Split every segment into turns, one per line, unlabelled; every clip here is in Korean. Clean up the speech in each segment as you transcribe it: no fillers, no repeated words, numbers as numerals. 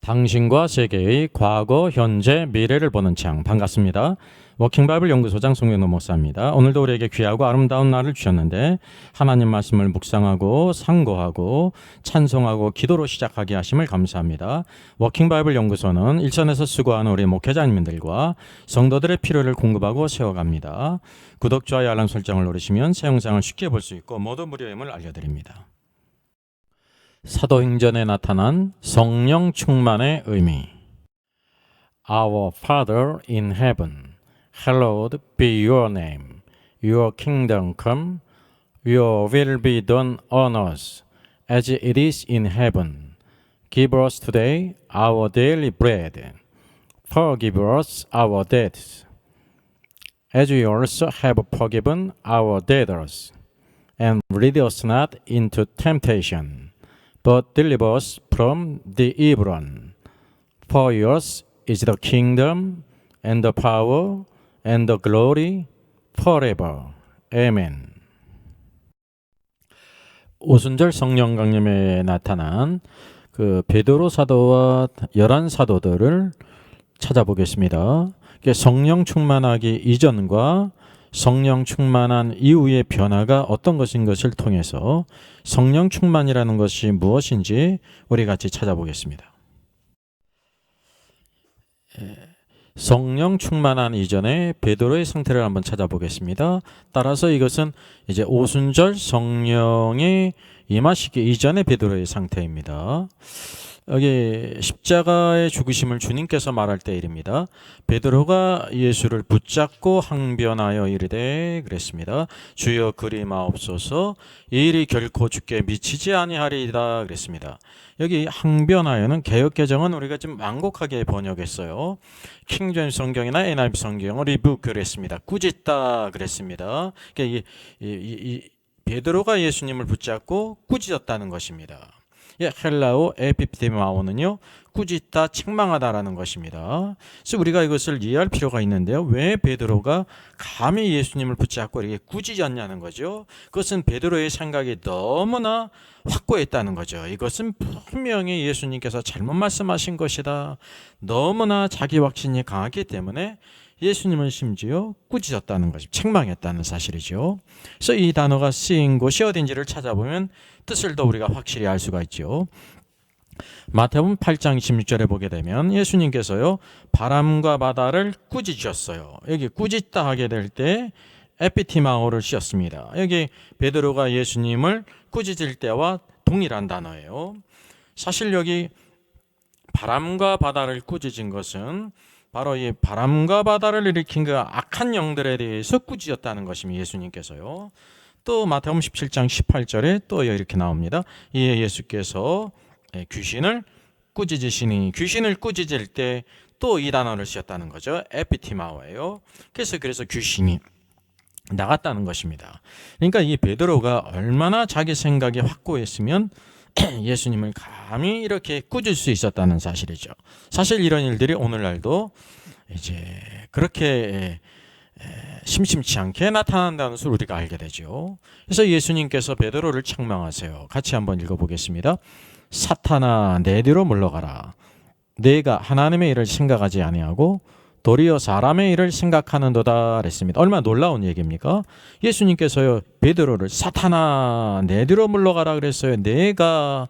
당신과 세계의 과거, 현재, 미래를 보는 창. 반갑습니다. 워킹바이블 연구소장 송영노 목사입니다. 오늘도 우리에게 귀하고 아름다운 날을 주셨는데 하나님 말씀을 묵상하고 상고하고 찬송하고 기도로 시작하게 하심을 감사합니다. 워킹바이블 연구소는 일선에서 수고하는 우리 목회자님들과 성도들의 필요를 공급하고 세워갑니다. 구독, 좋아요, 알람 설정을 누르시면 새 영상을 쉽게 볼 수 있고 모두 무료임을 알려드립니다. 사도행전에 나타난 성령 충만의 의미. Our Father in heaven, hallowed be your name. Your kingdom come, your will be done on earth as it is in heaven. Give us today our daily bread. Forgive us our debts, as we also have forgiven our debtors. And lead us not into temptation, but deliver us from the evil one. For yours is the kingdom, and the power, and the glory, forever. Amen. 오순절 성령 강림에 나타난 그 베드로 사도와 11 사도들을 찾아보겠습니다. 성령 충만하기 이전과 성령 충만한 이후의 변화가 어떤 것인 것을 통해서 성령 충만이라는 것이 무엇인지 우리 같이 찾아보겠습니다. 성령 충만한 이전에 베드로의 상태를 한번 찾아보겠습니다. 따라서 이것은 이제 오순절 성령이 임하시기 이전의 베드로의 상태입니다. 여기 십자가의 죽으심을 주님께서 말할 때 일입니다. 베드로가 예수를 붙잡고 항변하여 이르되 그랬습니다. 주여 그리마옵소서, 이 일이 결코 주께 미치지 아니하리이다 그랬습니다. 여기 항변하여는 개역개정은 우리가 좀 완곡하게 번역했어요. 킹제임스 성경이나 NIV 성경은 리부크 그랬습니다. 꾸짖다 그랬습니다. 그러니까 이 베드로가 예수님을 붙잡고 꾸짖었다는 것입니다. 헬라어 에피티마오는요, 꾸짖다, 책망하다라는 것입니다. 그래서 우리가 이것을 이해할 필요가 있는데요. 왜 베드로가 감히 예수님을 붙잡고 이렇게 꾸짖었냐는 거죠. 그것은 베드로의 생각이 너무나 확고했다는 거죠. 이것은 분명히 예수님께서 잘못 말씀하신 것이다. 너무나 자기 확신이 강하기 때문에 예수님은 심지어 꾸짖었다는 것이 책망했다는 사실이죠. 그래서 이 단어가 쓰인 곳이 어딘지를 찾아보면 뜻을 더 우리가 확실히 알 수가 있죠. 마태복음 8장 26절에 보게 되면 예수님께서요, 바람과 바다를 꾸짖으셨어요. 여기 꾸짖다 하게 될 때 에피티마오를 쓰였습니다. 여기 베드로가 예수님을 꾸짖을 때와 동일한 단어예요. 사실 여기 바람과 바다를 꾸짖은 것은 바로 이 바람과 바다를 일으킨 그 악한 영들에 대해서 꾸짖었다는 것입니다. 예수님께서요. 또 마태복음 17장 18절에 또 이렇게 나옵니다. 이에 예수께서 귀신을 꾸짖으시니, 귀신을 꾸짖을 때 또 이 단어를 쓰였다는 거죠. 에피티마오예요. 그래서 귀신이 나갔다는 것입니다. 그러니까 이 베드로가 얼마나 자기 생각이 확고했으면 예수님을 감히 이렇게 꾸짖을 수 있었다는 사실이죠. 사실 이런 일들이 오늘날도 이제 그렇게 심심치 않게 나타난다는 것을 우리가 알게 되죠. 그래서 예수님께서 베드로를 책망하세요. 같이 한번 읽어보겠습니다. 사탄아, 내 뒤로 물러가라. 내가 하나님의 일을 생각하지 아니하고 도리어 사람의 일을 생각하는도다 그랬습니다. 얼마나 놀라운 얘기입니까? 예수님께서요, 베드로를 사탄아, 내 뒤로 물러가라 그랬어요. 내가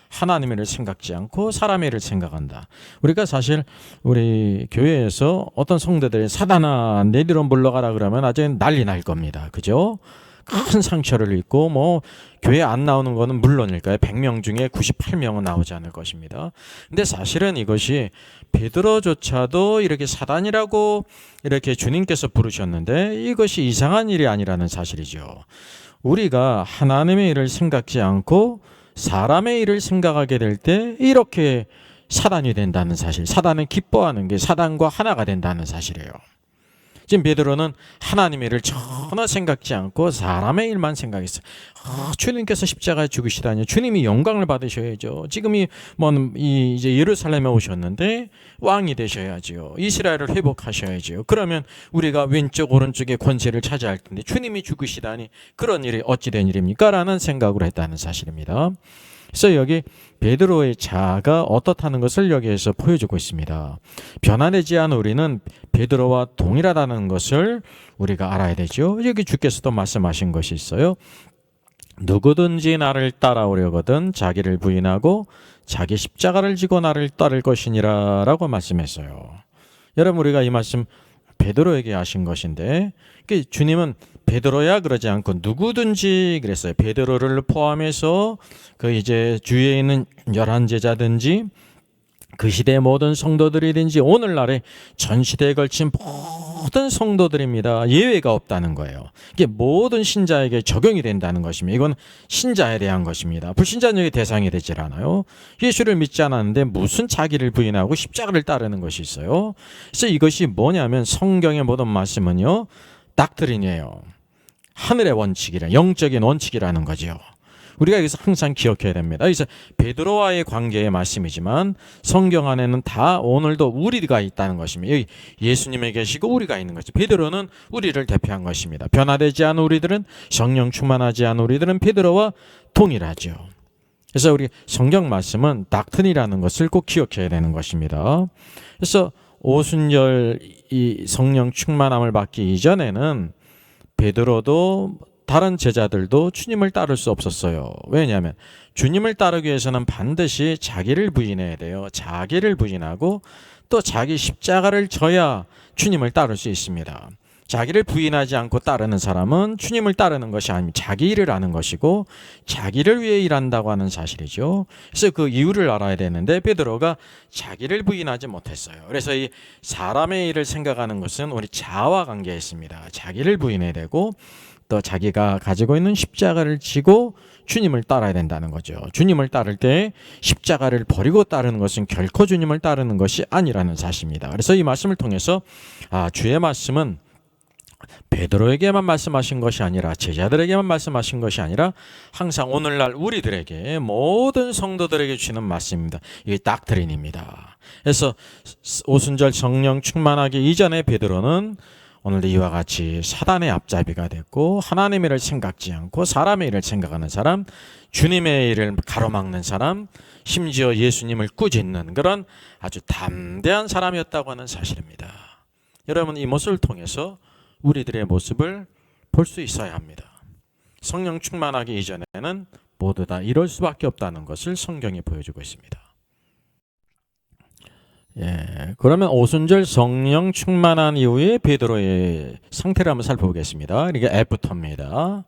하나님의 일을 생각지 않고 사람의 일을 생각한다. 우리가 사실 우리 교회에서 어떤 성도들이 사탄아, 내 뒤로 물러가라 그러면 아주 난리 날 겁니다. 그죠? 큰 상처를 입고 교회 안 나오는 거는 물론일까요? 100명 중에 98명은 나오지 않을 것입니다. 근데 사실은 이것이 베드로조차도 이렇게 사단이라고 이렇게 주님께서 부르셨는데 이것이 이상한 일이 아니라는 사실이죠. 우리가 하나님의 일을 생각지 않고 사람의 일을 생각하게 될 때 이렇게 사단이 된다는 사실, 사단은 기뻐하는 게 사단과 하나가 된다는 사실이에요. 지금 베드로는 하나님의 일을 전혀 생각지 않고 사람의 일만 생각했어요. 주님께서 십자가에 죽으시다니, 주님이 영광을 받으셔야죠. 지금이 이제 예루살렘에 오셨는데 왕이 되셔야죠. 이스라엘을 회복하셔야죠. 그러면 우리가 왼쪽 오른쪽의 권세를 차지할 텐데 주님이 죽으시다니 그런 일이 어찌 된 일입니까? 라는 생각을 했다는 사실입니다. 그래서 여기 베드로의 자아가 어떻다는 것을 여기에서 보여주고 있습니다. 변화되지 않은 우리는 베드로와 동일하다는 것을 우리가 알아야 되죠. 여기 주께서도 말씀하신 것이 있어요. 누구든지 나를 따라오려거든 자기를 부인하고 자기 십자가를 지고 나를 따를 것이니라 라고 말씀했어요. 여러분, 우리가 이 말씀 베드로에게 하신 것인데, 주님은 베드로야 그러지 않고 누구든지 그랬어요. 베드로를 포함해서 그 이제 주위에 있는 11제자든지 그 시대의 모든 성도들이든지 오늘날의 전 시대에 걸친 모든 성도들입니다. 예외가 없다는 거예요. 이게 모든 신자에게 적용이 된다는 것입니다. 이건 신자에 대한 것입니다. 불신자는 여기 대상이 되질 않아요. 예수를 믿지 않았는데 무슨 자기를 부인하고 십자가를 따르는 것이 있어요. 그래서 이것이 뭐냐면 성경의 모든 말씀은요, 닥트린이에요. 하늘의 원칙이라, 영적인 원칙이라는 거죠. 우리가 여기서 항상 기억해야 됩니다. 그래서 베드로와의 관계의 말씀이지만 성경 안에는 다 오늘도 우리가 있다는 것입니다. 여기 예수님에 계시고 우리가 있는 거죠. 베드로는 우리를 대표한 것입니다. 변화되지 않은 우리들은, 성령 충만하지 않은 우리들은 베드로와 동일하죠. 그래서 우리 성경 말씀은 닥트린이라는 것을 꼭 기억해야 되는 것입니다. 그래서 오순절 이 성령 충만함을 받기 이전에는 베드로도 다른 제자들도 주님을 따를 수 없었어요. 왜냐하면 주님을 따르기 위해서는 반드시 자기를 부인해야 돼요. 자기를 부인하고 또 자기 십자가를 져야 주님을 따를 수 있습니다. 자기를 부인하지 않고 따르는 사람은 주님을 따르는 것이 아니면 자기 일을 하는 것이고 자기를 위해 일한다고 하는 사실이죠. 그래서 그 이유를 알아야 되는데 베드로가 자기를 부인하지 못했어요. 그래서 이 사람의 일을 생각하는 것은 우리 자아와 관계했습니다. 자기를 부인해야 되고 또 자기가 가지고 있는 십자가를 지고 주님을 따라야 된다는 거죠. 주님을 따를 때 십자가를 버리고 따르는 것은 결코 주님을 따르는 것이 아니라는 사실입니다. 그래서 이 말씀을 통해서 주의 말씀은 베드로에게만 말씀하신 것이 아니라 제자들에게만 말씀하신 것이 아니라 항상 오늘날 우리들에게 모든 성도들에게 주시는 말씀입니다. 이게 닥트린입니다. 그래서 오순절 성령 충만하기 이전에 베드로는 오늘도 이와 같이 사단의 앞잡이가 됐고 하나님의 일을 생각지 않고 사람의 일을 생각하는 사람, 주님의 일을 가로막는 사람, 심지어 예수님을 꾸짖는 그런 아주 담대한 사람이었다고 하는 사실입니다. 여러분, 이 모습을 통해서 우리들의 모습을 볼 수 있어야 합니다. 성령 충만하기 이전에는 모두 다 이럴 수밖에 없다는 것을 성경이 보여주고 있습니다. 그러면 오순절 성령 충만한 이후에 베드로의 상태를 한번 살펴보겠습니다. 이게 F터입니다.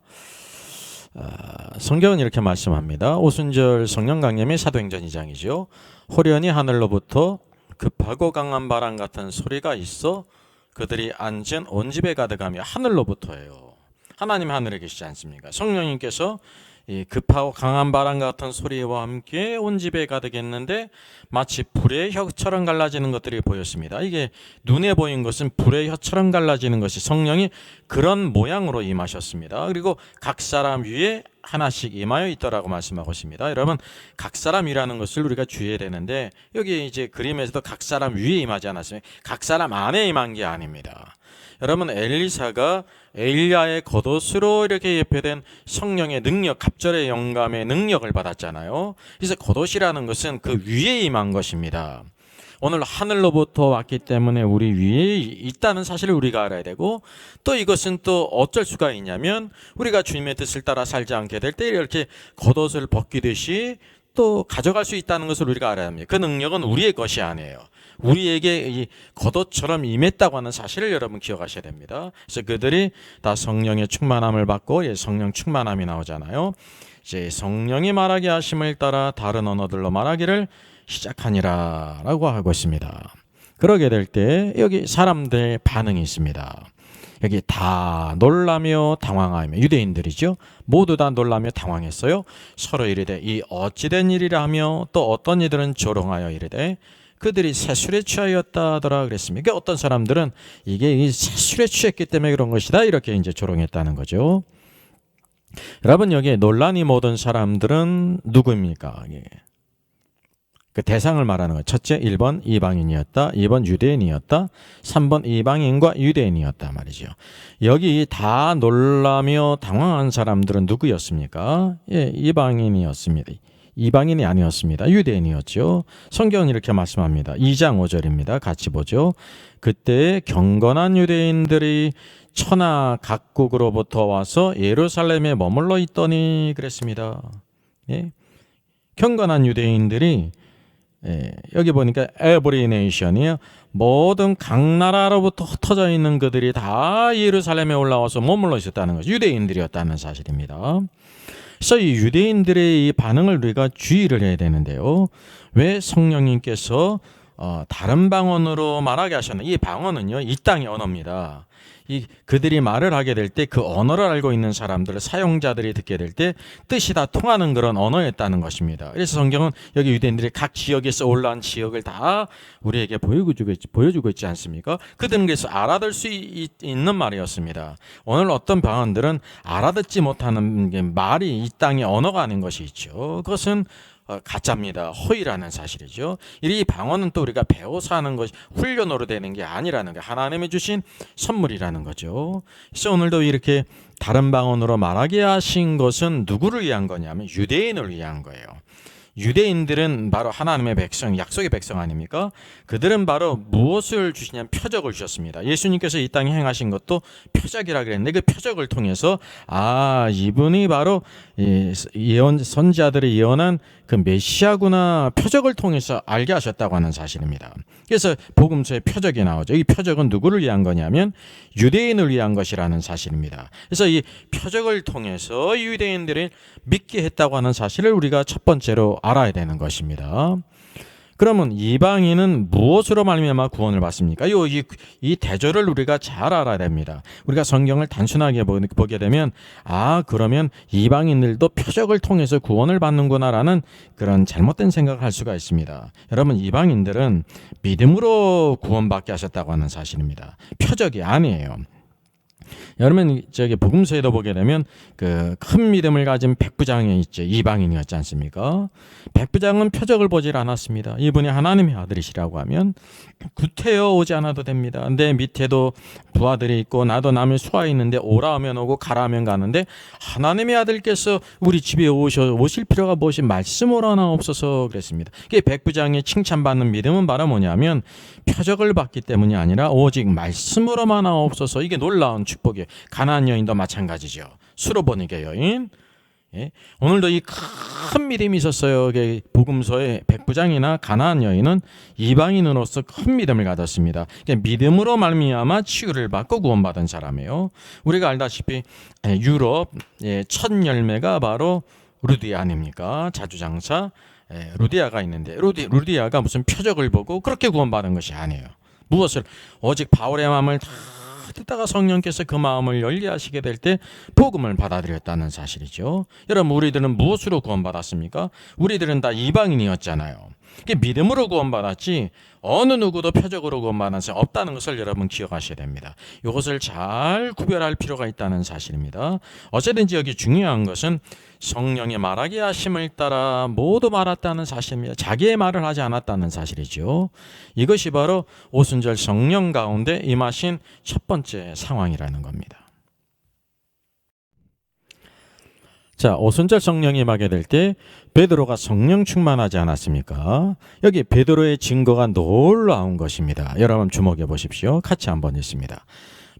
성경은 이렇게 말씀합니다. 오순절 성령 강림의 사도행전 2장이죠. 호련히 하늘로부터 급하고 강한 바람 같은 소리가 있어 그들이 앉은 온 집에 가득하며, 하늘로부터예요. 하나님 하늘에 계시지 않습니까? 성령님께서 이 급하고 강한 바람 같은 소리와 함께 온 집에 가득했는데 마치 불의 혀처럼 갈라지는 것들이 보였습니다. 이게 눈에 보인 것은 불의 혀처럼 갈라지는 것이 성령이 그런 모양으로 임하셨습니다. 그리고 각 사람 위에 하나씩 임하여 있더라고 말씀하고 있습니다. 여러분, 각 사람이라는 것을 우리가 주의해야 되는데 여기 이제 그림에서도 각 사람 위에 임하지 않았습니다. 각 사람 안에 임한 게 아닙니다. 여러분, 엘리사가 엘리야의 겉옷으로 이렇게 예표된 성령의 능력, 갑절의 영감의 능력을 받았잖아요. 그래서 겉옷이라는 것은 그 위에 임한 것입니다. 오늘 하늘로부터 왔기 때문에 우리 위에 있다는 사실을 우리가 알아야 되고, 또 이것은 또 어쩔 수가 있냐면 우리가 주님의 뜻을 따라 살지 않게 될 때 이렇게 겉옷을 벗기듯이 또 가져갈 수 있다는 것을 우리가 알아야 합니다. 그 능력은 우리의 것이 아니에요. 우리에게 이 겉옷처럼 임했다고 하는 사실을 여러분 기억하셔야 됩니다. 그래서 그들이 다 성령의 충만함을 받고, 성령 충만함이 나오잖아요. 이제 성령이 말하게 하심을 따라 다른 언어들로 말하기를 시작하니라 라고 하고 있습니다. 그러게 될 때 여기 사람들의 반응이 있습니다. 여기 다 놀라며 당황하며, 유대인들이죠. 모두 다 놀라며 당황했어요. 서로 이르되 이 어찌된 일이라 하며, 또 어떤 이들은 조롱하여 이르되 그들이 새술에 취하였다 하더라 그랬습니다. 그러니까 어떤 사람들은 이게 이 새술에 취했기 때문에 그런 것이다 이렇게 이제 조롱했다는 거죠. 여러분, 여기에 논란이 모든 사람들은 누구입니까? 그 대상을 말하는 거예요. 첫째, 1번 이방인이었다. 2번 유대인이었다. 3번 이방인과 유대인이었다 말이죠. 여기 다 놀라며 당황한 사람들은 누구였습니까? 이방인이었습니다. 이방인이 아니었습니다. 유대인이었죠. 성경은 이렇게 말씀합니다. 2장 5절입니다. 같이 보죠. 그때 경건한 유대인들이 천하 각국으로부터 와서 예루살렘에 머물러 있더니 그랬습니다. 예? 경건한 유대인들이 여기 보니까 every nation이요. 모든 각 나라로부터 흩어져 있는 그들이 다 예루살렘에 올라와서 머물러 있었다는 것이 유대인들이었다는 사실입니다. 그래서 이 유대인들의 이 반응을 우리가 주의를 해야 되는데요. 왜 성령님께서 다른 방언으로 말하게 하셨나? 이 방언은요, 이 땅의 언어입니다. 그들이 말을 하게 될 때 그 언어를 알고 있는 사람들, 사용자들이 듣게 될 때 뜻이 다 통하는 그런 언어였다는 것입니다. 그래서 성경은 여기 유대인들이 각 지역에서 올라온 지역을 다 우리에게 보여주고 있지 않습니까? 그들은 그래서 알아들 수 있는 말이었습니다. 오늘 어떤 방언들은 알아듣지 못하는 게 말이 이 땅의 언어가 아닌 것이 있죠. 그것은 가짜입니다. 허위라는 사실이죠. 이 방언은 또 우리가 배워서 하는 것이 훈련으로 되는 게 아니라는 게 하나님이 주신 선물이라는 거죠. 그래서 오늘도 이렇게 다른 방언으로 말하게 하신 것은 누구를 위한 거냐면 유대인을 위한 거예요. 유대인들은 바로 하나님의 백성, 약속의 백성 아닙니까? 그들은 바로 무엇을 주시냐면 표적을 주셨습니다. 예수님께서 이 땅에 행하신 것도 표적이라 그랬는데 그 표적을 통해서 이분이 바로 선지자들이 예언한 그 메시아구나 표적을 통해서 알게 하셨다고 하는 사실입니다. 그래서 복음서에 표적이 나오죠. 이 표적은 누구를 위한 거냐면 유대인을 위한 것이라는 사실입니다. 그래서 이 표적을 통해서 유대인들이 믿게 했다고 하는 사실을 우리가 첫 번째로 알아야 되는 것입니다. 그러면 이방인은 무엇으로 말미암아 구원을 받습니까? 이 대조를 우리가 잘 알아야 됩니다. 우리가 성경을 단순하게 보게 되면 그러면 이방인들도 표적을 통해서 구원을 받는구나라는 그런 잘못된 생각을 할 수가 있습니다. 여러분, 이방인들은 믿음으로 구원받게 하셨다고 하는 사실입니다. 표적이 아니에요. 여러분, 복음서에도 보게 되면 그 큰 믿음을 가진 백부장이 있죠. 이방인이었지 않습니까? 백부장은 표적을 보질 않았습니다. 이분이 하나님의 아들이시라고 하면 구태여 오지 않아도 됩니다. 내 밑에도 부하들이 있고 나도 남의 수하 있는데 오라 하면 오고 가라 하면 가는데 하나님의 아들께서 우리 집에 오실 필요가 무엇이 말씀으로 하나 없어서 그랬습니다. 백부장이 칭찬받는 믿음은 바로 뭐냐면 표적을 받기 때문이 아니라 오직 말씀으로만 하옵소서. 이게 놀라운 축복이에요. 가나안 여인도 마찬가지죠. 수로보니게 여인. 오늘도 이 큰 믿음이 있었어요. 복음서의 백부장이나 가나안 여인은 이방인으로서 큰 믿음을 가졌습니다. 믿음으로 말미암아 치유를 받고 구원받은 사람이에요. 우리가 알다시피 유럽 첫 열매가 바로 루디아 아닙니까? 자주장사 루디아가 있는데 루디아가 무슨 표적을 보고 그렇게 구원받은 것이 아니에요. 무엇을? 오직 바울의 마음을 다 듣다가 성령께서 그 마음을 열게 하시게 될 때 복음을 받아들였다는 사실이죠. 여러분, 우리들은 무엇으로 구원받았습니까? 우리들은 다 이방인이었잖아요. 믿음으로 구원받았지 어느 누구도 표적으로 구원받은 사람 없다는 것을 여러분 기억하셔야 됩니다. 이것을 잘 구별할 필요가 있다는 사실입니다. 어쨌든지 여기 중요한 것은 성령의 말하게 하심을 따라 모두 말았다는 사실입니다. 자기의 말을 하지 않았다는 사실이죠. 이것이 바로 오순절 성령 가운데 임하신 첫 번째 상황이라는 겁니다. 자, 오순절 성령이 임하게 될 때 베드로가 성령 충만하지 않았습니까? 여기 베드로의 증거가 놀라운 것입니다. 여러분 주목해 보십시오. 같이 한번 읽습니다.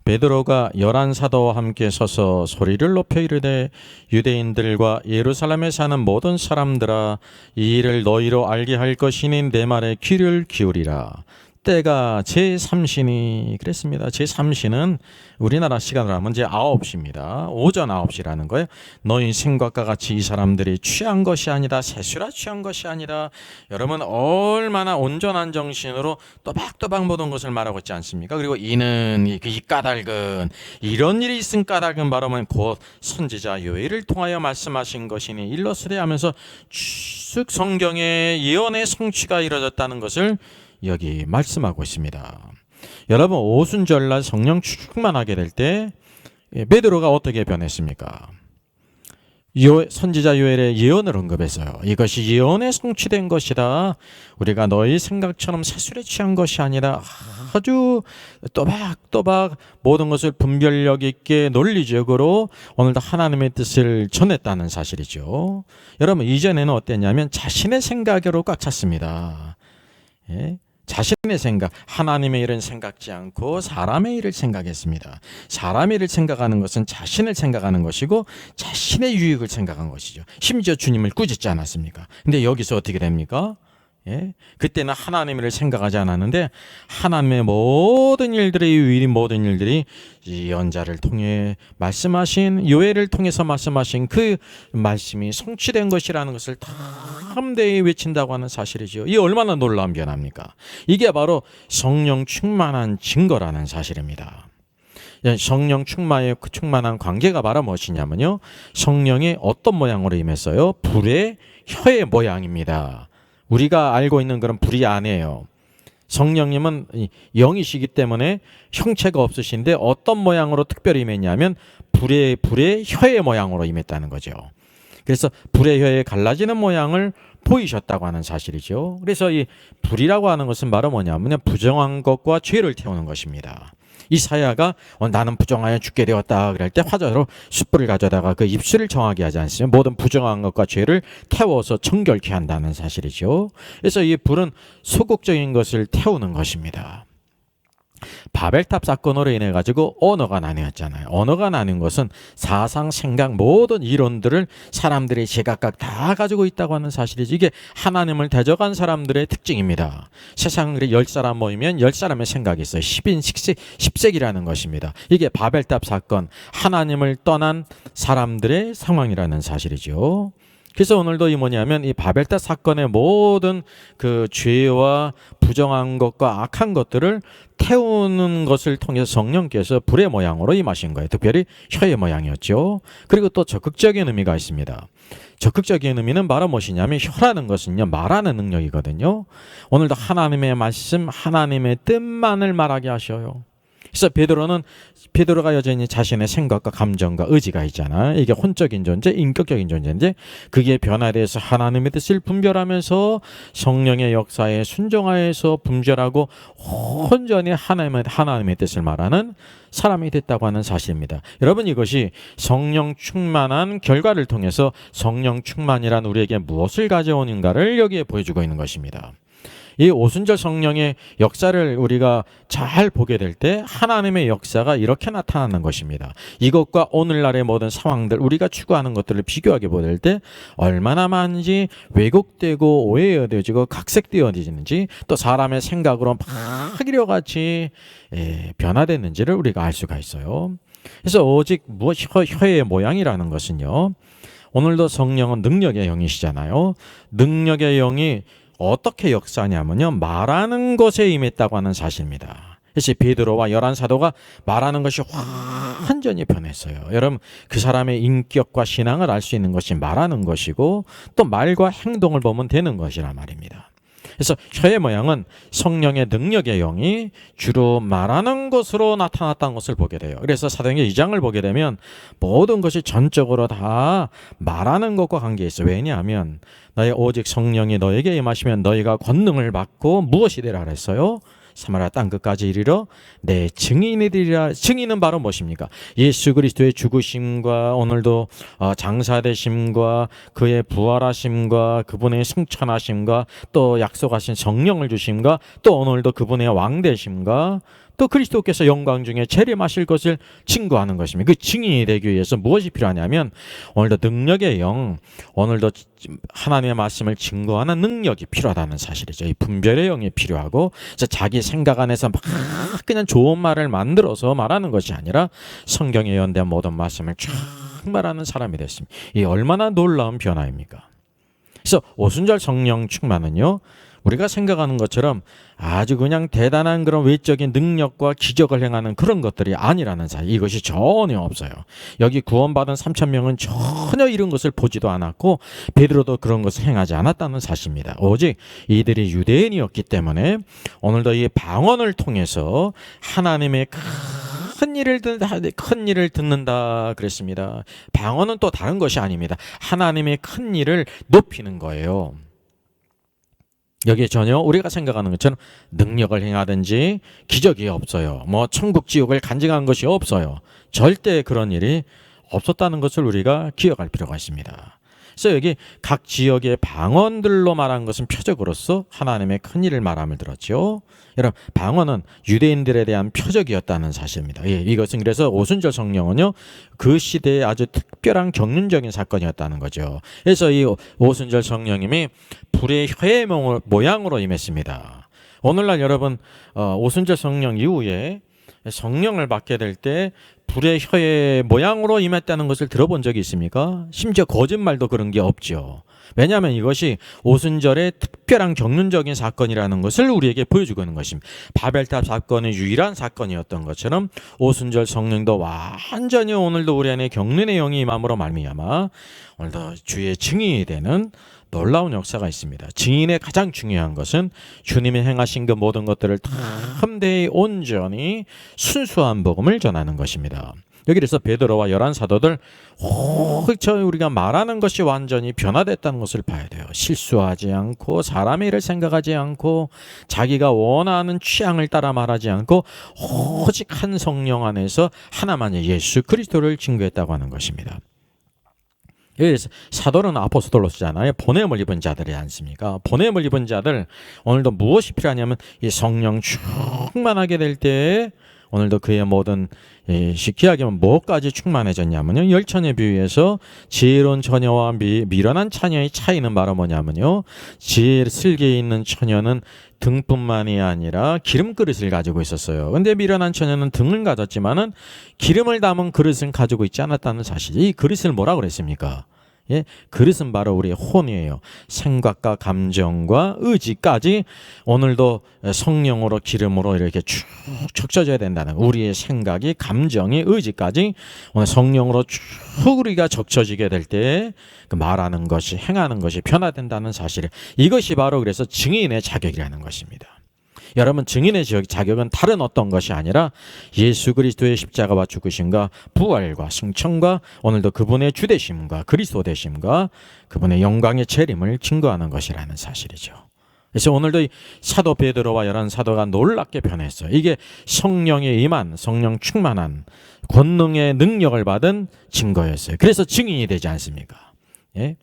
베드로가 11사도와 함께 서서 소리를 높여 이르되 유대인들과 예루살렘에 사는 모든 사람들아, 이 일을 너희로 알게 할 것이니 내 말에 귀를 기울이라. 때가 제3신이 그랬습니다. 제3신은 우리나라 시간으로 하면 이제 9시입니다. 오전 9시라는 거예요. 너희 생각과 같이 이 사람들이 취한 것이 아니다. 세수라 취한 것이 아니다. 여러분 얼마나 온전한 정신으로 또박또박 모든 것을 말하고 있지 않습니까? 그리고 이는 이 까닭은 이런 일이 있은 까닭은 바로 곧 선지자 요엘을 통하여 말씀하신 것이니 일러스되 하면서 쭉 성경의 예언의 성취가 이루어졌다는 것을 여기 말씀하고 있습니다. 여러분, 오순절날 성령 충만하게 될 때 베드로가 어떻게 변했습니까? 선지자 요엘의 예언을 언급했어요. 이것이 예언에 성취된 것이다. 우리가 너희 생각처럼 세술에 취한 것이 아니라 아주 또박또박 모든 것을 분별력 있게 논리적으로 오늘도 하나님의 뜻을 전했다는 사실이죠. 여러분, 이전에는 어땠냐면 자신의 생각으로 꽉 찼습니다. 예? 자신의 생각, 하나님의 일은 생각지 않고 사람의 일을 생각했습니다. 사람의 일을 생각하는 것은 자신을 생각하는 것이고 자신의 유익을 생각한 것이죠. 심지어 주님을 꾸짖지 않았습니까? 근데 여기서 어떻게 됩니까? 예? 그때는 하나님의 일을 생각하지 않았는데 하나님의 모든 일들이 모든 일들이 이 연자를 통해 말씀하신 요엘을 통해서 말씀하신 그 말씀이 성취된 것이라는 것을 담대히 외친다고 하는 사실이죠. 이 얼마나 놀라운 변화입니까? 이게 바로 성령 충만한 증거라는 사실입니다. 성령 충만한 관계가 바로 무엇이냐면요, 성령이 어떤 모양으로 임했어요? 불의 혀의 모양입니다. 우리가 알고 있는 그런 불이 아니에요. 성령님은 영이시기 때문에 형체가 없으신데 어떤 모양으로 특별히 임했냐면 불의 혀의 모양으로 임했다는 거죠. 그래서 불의 혀에 갈라지는 모양을 보이셨다고 하는 사실이죠. 그래서 이 불이라고 하는 것은 바로 뭐냐면 부정한 것과 죄를 태우는 것입니다. 이사야가 나는 부정하여 죽게 되었다 그럴 때 화자로 숯불을 가져다가 그 입술을 정하게 하지 않습니까? 모든 부정한 것과 죄를 태워서 정결케 한다는 사실이죠. 그래서 이 불은 소극적인 것을 태우는 것입니다. 바벨탑 사건으로 인해 가지고 언어가 나뉘었잖아요. 언어가 나뉜 것은 사상, 생각, 모든 이론들을 사람들이 제각각 다 가지고 있다고 하는 사실이지, 이게 하나님을 대적한 사람들의 특징입니다. 세상에 10사람 모이면 10사람의 생각이 있어요. 10인 10색이라는 것입니다. 이게 바벨탑 사건, 하나님을 떠난 사람들의 상황이라는 사실이죠. 그래서 오늘도 이 뭐냐면 이 바벨탑 사건의 모든 그 죄와 부정한 것과 악한 것들을 태우는 것을 통해서 성령께서 불의 모양으로 임하신 거예요. 특별히 혀의 모양이었죠. 그리고 또 적극적인 의미가 있습니다. 적극적인 의미는 바로 무엇이냐면 혀라는 것은요, 말하는 능력이거든요. 오늘도 하나님의 말씀, 하나님의 뜻만을 말하게 하셔요. 그래서 베드로가 여전히 자신의 생각과 감정과 의지가 있잖아요. 이게 혼적인 존재, 인격적인 존재인데 그게 변화돼서 하나님의 뜻을 분별하면서 성령의 역사에 순종하여서 분별하고 온전히 하나님의 뜻을 말하는 사람이 됐다고 하는 사실입니다. 여러분, 이것이 성령 충만한 결과를 통해서 성령 충만이란 우리에게 무엇을 가져오는가를 여기에 보여주고 있는 것입니다. 이 오순절 성령의 역사를 우리가 잘 보게 될 때 하나님의 역사가 이렇게 나타나는 것입니다. 이것과 오늘날의 모든 상황들, 우리가 추구하는 것들을 비교하게 보게 될 때 얼마나 많은지 왜곡되고 오해되어지고 각색되어지는지, 또 사람의 생각으로 파기려 같이 변화됐는지를 우리가 알 수가 있어요. 그래서 오직 혀의 모양이라는 것은요, 오늘도 성령은 능력의 영이시잖아요. 능력의 영이 어떻게 역사하냐면요, 말하는 것에 임했다고 하는 사실입니다. 그래서 베드로와 11사도가 말하는 것이 완전히 변했어요. 여러분, 그 사람의 인격과 신앙을 알 수 있는 것이 말하는 것이고 또 말과 행동을 보면 되는 것이란 말입니다. 그래서 혀의 모양은 성령의 능력의 영이 주로 말하는 것으로 나타났다는 것을 보게 돼요. 그래서 사도행전 2장을 보게 되면 모든 것이 전적으로 다 말하는 것과 관계에 있어요. 왜냐하면 너희 오직 성령이 너에게 임하시면 너희가 권능을 받고 무엇이 되라 그랬어요? 사마리아 땅끝까지 이르러 내 증인이 되리라. 증인은 바로 무엇입니까? 예수 그리스도의 죽으심과 오늘도 장사되심과 그의 부활하심과 그분의 승천하심과 또 약속하신 성령을 주심과 또 오늘도 그분의 왕되심과 또 그리스도께서 영광 중에 재림하실 것을 증거하는 것입니다. 그 증인이 되기 위해서 무엇이 필요하냐면 오늘도 능력의 영, 오늘도 하나님의 말씀을 증거하는 능력이 필요하다는 사실이죠. 이 분별의 영이 필요하고, 자기 생각 안에서 막 그냥 좋은 말을 만들어서 말하는 것이 아니라 성경에 예언된 모든 말씀을 쫙 말하는 사람이 됐습니다. 이 얼마나 놀라운 변화입니까? 그래서 오순절 성령 충만은요, 우리가 생각하는 것처럼 아주 그냥 대단한 그런 외적인 능력과 기적을 행하는 그런 것들이 아니라는 사실, 이것이 전혀 없어요. 여기 구원받은 3,000명은 전혀 이런 것을 보지도 않았고 베드로도 그런 것을 행하지 않았다는 사실입니다. 오직 이들이 유대인이었기 때문에 오늘도 이 방언을 통해서 하나님의 큰 일을 듣는다 그랬습니다. 방언은 또 다른 것이 아닙니다. 하나님의 큰 일을 높이는 거예요. 여기에 전혀 우리가 생각하는 것처럼 능력을 행하든지 기적이 없어요. 뭐 천국 지옥을 간증한 것이 없어요. 절대 그런 일이 없었다는 것을 우리가 기억할 필요가 있습니다. 그래서 여기 각 지역의 방언들로 말한 것은 표적으로서 하나님의 큰 일을 말함을 들었죠. 여러분, 방언은 유대인들에 대한 표적이었다는 사실입니다. 이것은 그래서 오순절 성령은요, 그 시대에 아주 특별한 경륜적인 사건이었다는 거죠. 그래서 이 오순절 성령님이 불의 혀의 모양으로 임했습니다. 오늘날 여러분, 오순절 성령 이후에 성령을 받게 될 때 불의 혀의 모양으로 임했다는 것을 들어본 적이 있습니까? 심지어 거짓말도 그런 게 없죠. 왜냐하면 이것이 오순절의 특별한 경륜적인 사건이라는 것을 우리에게 보여주고 있는 것입니다. 바벨탑 사건의 유일한 사건이었던 것처럼 오순절 성령도 완전히 오늘도 우리 안에 경륜의 영이 임함으로 말미암아 오늘도 주의 증인이 되는 놀라운 역사가 있습니다. 증인의 가장 중요한 것은 주님이 행하신 그 모든 것들을 다 함대히 온전히 순수한 복음을 전하는 것입니다. 여기 그래서 베드로와 11 사도들 우리가 말하는 것이 완전히 변화됐다는 것을 봐야 돼요. 실수하지 않고 사람의 일을 생각하지 않고 자기가 원하는 취향을 따라 말하지 않고 오직 한 성령 안에서 하나만의 예수 그리스도를 증거했다고 하는 것입니다. 그래서 사도는 아포스톨로 쓰잖아요. 보냄을 입은 자들이 않습니까? 보냄을 입은 자들, 오늘도 무엇이 필요하냐면 이 성령 충만하게 될 때 오늘도 그의 모든 쉽게 하면 뭐까지 충만해졌냐면요, 열처녀 비유에서 지혜로운 처녀와 미련한 처녀의 차이는 바로 뭐냐면요, 슬기에 있는 처녀는 등뿐만이 아니라 기름 그릇을 가지고 있었어요. 근데 미련한 처녀는 등을 가졌지만은 기름을 담은 그릇은 가지고 있지 않았다는 사실. 이 그릇을 뭐라고 그랬습니까? 예, 그릇은 바로 우리의 혼이에요. 생각과 감정과 의지까지 오늘도 성령으로 기름으로 이렇게 쭉 적셔져야 된다는, 우리의 생각이 감정이 의지까지 오늘 성령으로 쭉 우리가 적셔지게 될 때 그 말하는 것이 행하는 것이 변화된다는 사실, 이것이 바로 그래서 증인의 자격이라는 것입니다. 여러분, 증인의 자격은 다른 어떤 것이 아니라 예수 그리스도의 십자가와 죽으심과 부활과 승천과 오늘도 그분의 주되심과 그리스도 되심과 그분의 영광의 재림을 증거하는 것이라는 사실이죠. 그래서 오늘도 사도 베드로와 11 사도가 놀랍게 변했어요. 이게 성령에 임한, 성령 충만한 권능의 능력을 받은 증거였어요. 그래서 증인이 되지 않습니까? 예?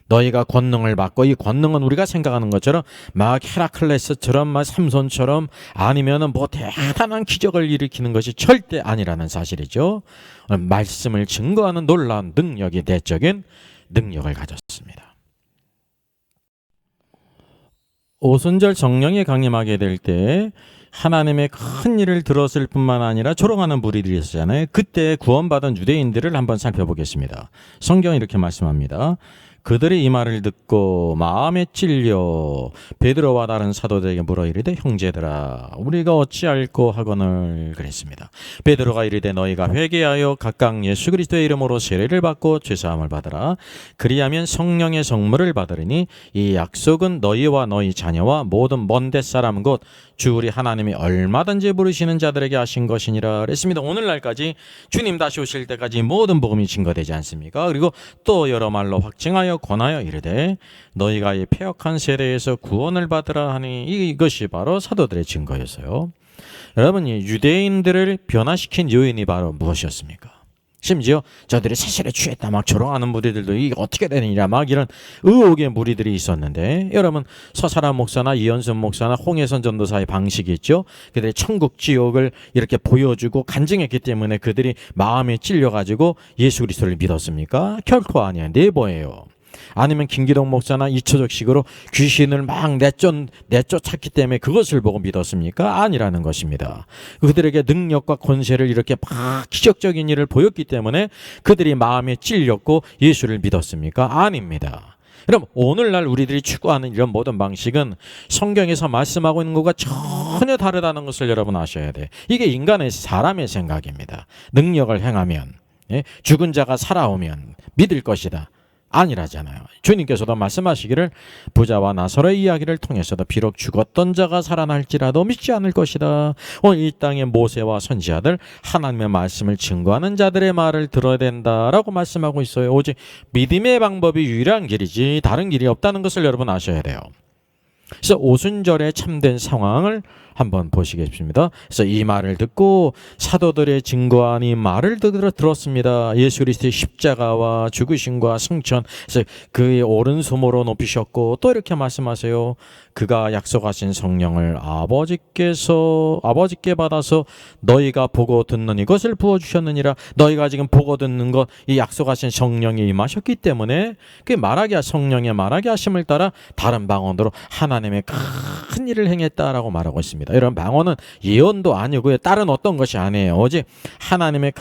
너희가 권능을 받고, 이 권능은 우리가 생각하는 것처럼 막 헤라클레스처럼 막 삼손처럼 아니면은 뭐 대단한 기적을 일으키는 것이 절대 아니라는 사실이죠. 말씀을 증거하는 놀라운 능력이, 내적인 능력을 가졌습니다. 오순절 성령이 강림하게 될 때 하나님의 큰 일을 들었을 뿐만 아니라 조롱하는 무리들이 있었잖아요. 그때 구원받은 유대인들을 한번 살펴보겠습니다. 성경이 이렇게 말씀합니다. 그들이 이 말을 듣고 마음에 찔려 베드로와 다른 사도들에게 물어 이르되, 형제들아 우리가 어찌할꼬 하거늘 그랬습니다. 베드로가 이르되, 너희가 회개하여 각각 예수 그리스도의 이름으로 세례를 받고 죄사함을 받으라. 그리하면 성령의 성물을 받으리니 이 약속은 너희와 너희 자녀와 모든 먼 데 사람 곧 주 우리 하나님이 얼마든지 부르시는 자들에게 하신 것이니라 그랬습니다. 오늘날까지 주님 다시 오실 때까지 모든 복음이 증거되지 않습니까? 그리고 또 여러 말로 확증하여 권하여 이르되, 너희가 이 패역한 세대에서 구원을 받으라 하니, 이것이 바로 사도들의 증거였어요. 여러분, 이 유대인들을 변화시킨 요인이 바로 무엇이었습니까? 심지어 저들이 사실에 취했다 막 조롱하는 무리들도 이게 어떻게 되느냐 막 이런 의혹의 무리들이 있었는데, 여러분 서사람 목사나 이현순 목사나 홍해선 전도사의 방식이 있죠. 그들이 천국 지옥을 이렇게 보여주고 간증했기 때문에 그들이 마음에 찔려가지고 예수 그리스도를 믿었습니까? 결코 아니에요. 내보예요. 아니면 김기동 목사나 이초적식으로 귀신을 막 내쫓았기 때문에 그것을 보고 믿었습니까? 아니라는 것입니다. 그들에게 능력과 권세를 이렇게 막 기적적인 일을 보였기 때문에 그들이 마음에 찔렸고 예수를 믿었습니까? 아닙니다. 그럼 오늘날 우리들이 추구하는 이런 모든 방식은 성경에서 말씀하고 있는 것과 전혀 다르다는 것을 여러분 아셔야 돼요. 이게 인간의, 사람의 생각입니다. 능력을 행하면, 죽은 자가 살아오면 믿을 것이다. 아니라잖아요. 주님께서도 말씀하시기를 부자와 나사로의 이야기를 통해서도 비록 죽었던 자가 살아날지라도 믿지 않을 것이다. 오늘 이 땅의 모세와 선지자들 하나님의 말씀을 증거하는 자들의 말을 들어야 된다라고 말씀하고 있어요. 오직 믿음의 방법이 유일한 길이지 다른 길이 없다는 것을 여러분 아셔야 돼요. 그래서 오순절의 참된 상황을 한번 보시겠습니다. 그래서 이 말을 듣고 사도들의 증거한 이 말을 들었습니다. 예수 그리스도의 십자가와 죽으심과 승천, 그래서 그의 오른손으로 높이셨고 또 이렇게 말씀하세요. 그가 약속하신 성령을 아버지께 받아서 너희가 보고 듣는 이것을 부어주셨느니라. 너희가 지금 보고 듣는 것, 이 약속하신 성령이 임하셨기 때문에 그 성령의 말하게 하심을 따라 다른 방언으로 하나님의 큰 일을 행했다라고 말하고 있습니다. 이런 방언은 예언도 아니고요, 다른 어떤 것이 아니에요. 오직 하나님의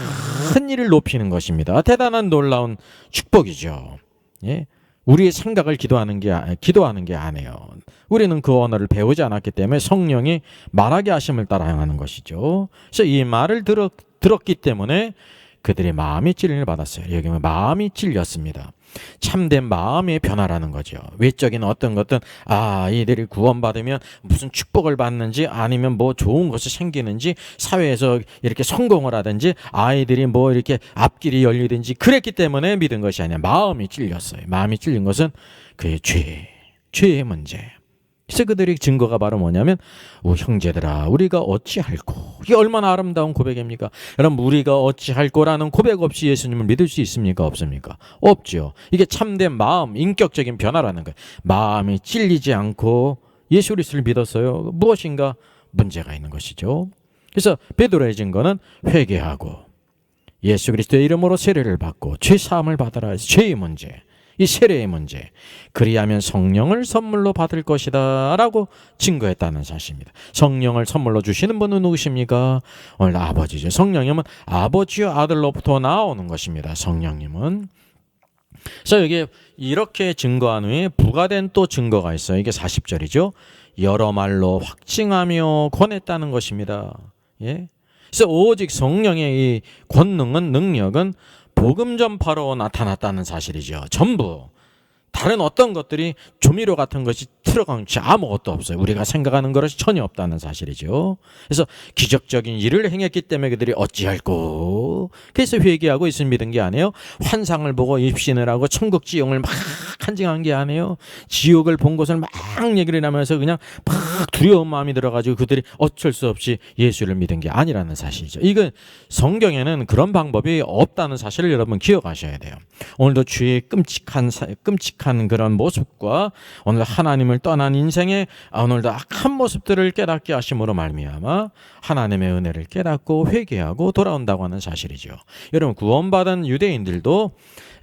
큰 일을 높이는 것입니다. 대단한 놀라운 축복이죠. 예? 우리의 생각을 기도하는 게 아니에요. 우리는 그 언어를 배우지 않았기 때문에 성령이 말하게 하심을 따라 행하는 것이죠. 그래서 이 말을 들었기 때문에 그들의 마음이 찔림을 받았어요. 여기 마음이 찔렸습니다. 참된 마음의 변화라는 거죠. 외적인 어떤 것든 이들이 구원받으면 무슨 축복을 받는지 아니면 뭐 좋은 것이 생기는지 사회에서 이렇게 성공을 하든지 아이들이 뭐 이렇게 앞길이 열리든지 그랬기 때문에 믿은 것이 아니라 마음이 찔렸어요. 마음이 찔린 것은 그의 죄의 문제. 그래서 그들의 증거가 바로 뭐냐면 형제들아 우리가 어찌할꼬. 이게 얼마나 아름다운 고백입니까? 여러분 우리가 어찌할꼬라는 고백 없이 예수님을 믿을 수 있습니까? 없습니까? 없죠. 이게 참된 마음, 인격적인 변화라는 거예요. 마음이 찔리지 않고 예수 그리스도를 믿었어요. 무엇인가 문제가 있는 것이죠. 그래서 베드로의 증거는 회개하고 예수 그리스도의 이름으로 세례를 받고 죄 사함을 받아라 해서 죄의 문제, 이 세례의 문제, 그리하면 성령을 선물로 받을 것이다 라고 증거했다는 사실입니다. 성령을 선물로 주시는 분은 누구십니까? 오늘 아버지죠. 성령님은 아버지와 아들로부터 나오는 것입니다. 성령님은. 그래서 여기 이렇게 증거한 후에 부가된 또 증거가 있어요. 이게 40절이죠. 여러 말로 확증하며 권했다는 것입니다. 예? 그래서 오직 성령의 이 권능은, 능력은 복음 전파로 나타났다는 사실이죠. 전부 다른 어떤 것들이 조미료 같은 것이 들어간 게 아무것도 없어요. 우리가 생각하는 것이 전혀 없다는 사실이죠. 그래서 기적적인 일을 행했기 때문에 그들이 어찌할꼬. 그래서 회개하고 있음 믿은 게 아니에요. 환상을 보고 입신을 하고 천국 지옥을 막 간증한 게 아니에요. 지옥을 본 것을 막 얘기를 하면서 그냥 막 두려운 마음이 들어가지고 그들이 어쩔 수 없이 예수를 믿은 게 아니라는 사실이죠. 이건 성경에는 그런 방법이 없다는 사실을 여러분 기억하셔야 돼요. 오늘도 주의 끔찍한 그런 모습과 오늘 하나님을 떠난 인생의 오늘도 악한 모습들을 깨닫게 하심으로 말미암아 하나님의 은혜를 깨닫고 회개하고 돌아온다고 하는 사실이죠. 여러분 구원받은 유대인들도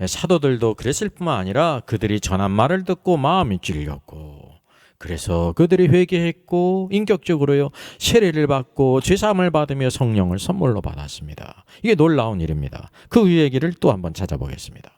사도들도 그랬을 뿐만 아니라 그들이 전한 말을 듣고 마음이 찔렸고 그래서 그들이 회개했고 인격적으로요 세례를 받고 죄사함을 받으며 성령을 선물로 받았습니다. 이게 놀라운 일입니다. 그 얘기를 또 한번 찾아보겠습니다.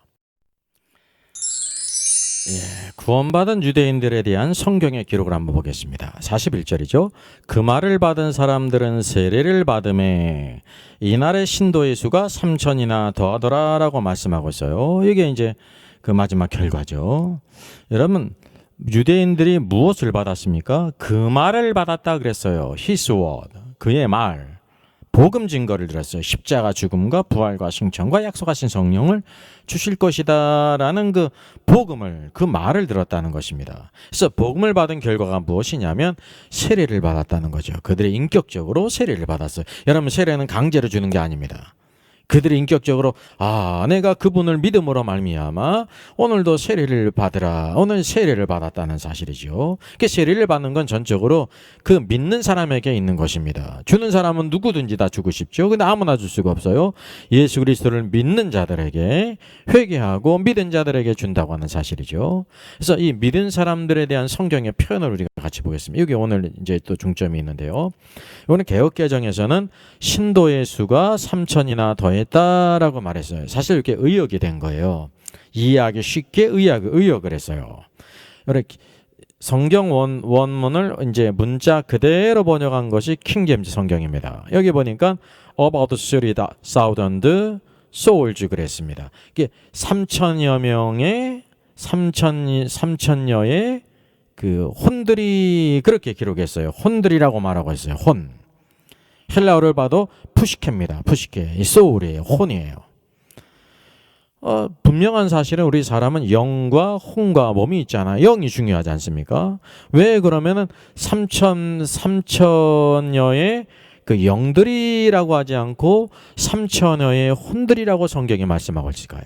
구원받은 유대인들에 대한 성경의 기록을 한번 보겠습니다. 41절이죠. 그 말을 받은 사람들은 세례를 받음에 이날의 신도의 수가 3,000이나 더하더라라고 말씀하고 있어요. 이게 이제 그 마지막 결과죠. 여러분 유대인들이 무엇을 받았습니까? 그 말을 받았다 그랬어요. His word, 그의 말. 복음 증거를 들었어요. 십자가 죽음과 부활과 승천과 약속하신 성령을 주실 것이다 라는 그 복음을, 그 말을 들었다는 것입니다. 그래서 복음을 받은 결과가 무엇이냐면 세례를 받았다는 거죠. 그들이 인격적으로 세례를 받았어요. 여러분 세례는 강제로 주는 게 아닙니다. 그들이 인격적으로 내가 그분을 믿음으로 말미암아 오늘도 세례를 받으라. 오늘 세례를 받았다는 사실이죠. 그 세례를 받는 건 전적으로 그 믿는 사람에게 있는 것입니다. 주는 사람은 누구든지 다 주고 싶죠. 근데 아무나 줄 수가 없어요. 예수 그리스도를 믿는 자들에게, 회개하고 믿은 자들에게 준다고 하는 사실이죠. 그래서 이 믿은 사람들에 대한 성경의 표현을 우리가 같이 보겠습니다. 여기 오늘 이제 또 중점이 있는데요. 오늘 개역개정에서는 신도의 수가 3,000이나 더했다라고 말했어요. 사실 이렇게 의역이 된 거예요. 이해하기 쉽게 의역을 했어요. 이렇게 성경 원문을 이제 문자 그대로 번역한 것이 킹제임스 성경입니다. 여기 보니까 about 30,000 소울즈 그랬습니다. 이게 3천여 명의 3천여의 그 혼들이 그렇게 기록했어요. 혼들이라고 말하고 있어요. 혼. 헬라어를 봐도 푸시케입니다. 푸시케. 이 소울이에요. 혼이에요. 분명한 사실은 우리 사람은 영과 혼과 몸이 있잖아요. 영이 중요하지 않습니까? 왜 그러면은 3천여의 그 영들이라고 하지 않고 3천여의 혼들이라고 성경이 말씀하고 있을까요?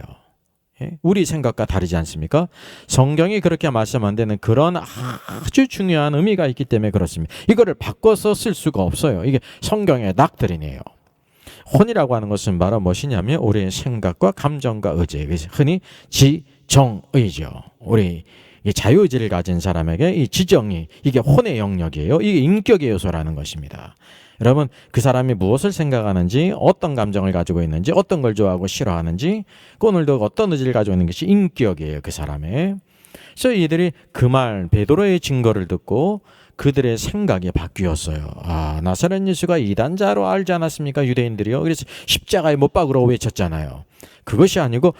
우리 생각과 다르지 않습니까? 성경이 그렇게 말씀한 데는 그런 아주 중요한 의미가 있기 때문에 그렇습니다. 이거를 바꿔서 쓸 수가 없어요. 이게 성경의 닥트린이에요. 혼이라고 하는 것은 바로 무엇이냐면 우리의 생각과 감정과 의지, 흔히 지정의죠. 우리 자유의지를 가진 사람에게 이 지정이 이게 혼의 영역이에요. 이게 인격의 요소라는 것입니다. 여러분 그 사람이 무엇을 생각하는지 어떤 감정을 가지고 있는지 어떤 걸 좋아하고 싫어하는지 오늘도 어떤 의지를 가지고 있는 것이 인격이에요. 그 사람의. 그래서 이들이 그 말 베드로의 증거를 듣고 그들의 생각이 바뀌었어요. 나사렛 예수가 이단자로 알지 않았습니까? 유대인들이요. 그래서 십자가에 못 박으라고 외쳤잖아요. 그것이 아니고